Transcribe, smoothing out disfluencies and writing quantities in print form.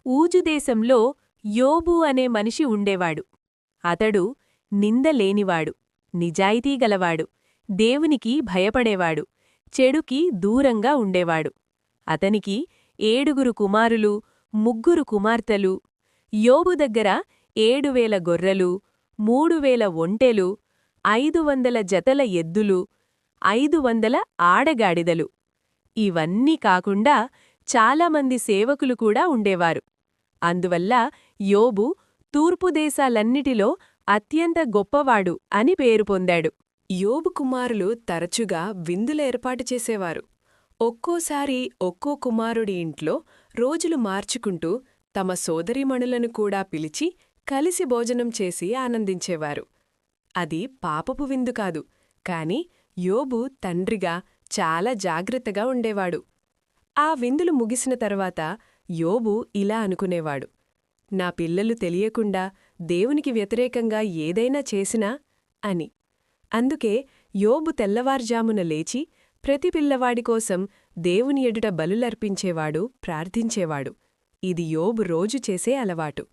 ఊజుదేశంలో యోబు అనే మనిషి ఉండేవాడు. అతడు నిందలేనివాడు, నిజాయితీగలవాడు, దేవునికి భయపడేవాడు, చెడుకి దూరంగా ఉండేవాడు. అతనికి 7 కుమారులు, 3 కుమార్తెలు. యోబు దగ్గర 7,000 గొర్రెలు, 3,000 ఒంటెలు, 500 జతల ఎద్దులు, 500 ఆడగాడిదలు. ఇవన్నీ కాకుండా చాలామంది సేవకులు కూడా ఉండేవారు. అందువల్ల యోబు తూర్పుదేశాలన్నిటిలో అత్యంత గొప్పవాడు అని పేరు పొందాడు. యోబు కుమారులు తరచుగా విందులేర్పాటు చేసేవారు. ఒక్కోసారి ఒక్కో కుమారుడి ఇంట్లో రోజులు మార్చుకుంటూ తమ సోదరీమణులను కూడా పిలిచి కలిసి భోజనం చేసి ఆనందించేవారు. అది పాపపు విందు కాదు, కాని యోబు తండ్రిగా చాలా జాగ్రత్తగా ఉండేవాడు. ఆ విందులు ముగిసిన తర్వాత యోబు ఇలా అనుకునేవాడు: నా పిల్లలు తెలియకుండా దేవునికి వ్యతిరేకంగా ఏదైనా చేసినా అని. అందుకే యోబు తెల్లవార్జామున లేచి ప్రతి పిల్లవాడి కోసం దేవుని ఎదుట బలులర్పించేవాడు, ప్రార్థించేవాడు. ఇది యోబు రోజు చేసే అలవాటు.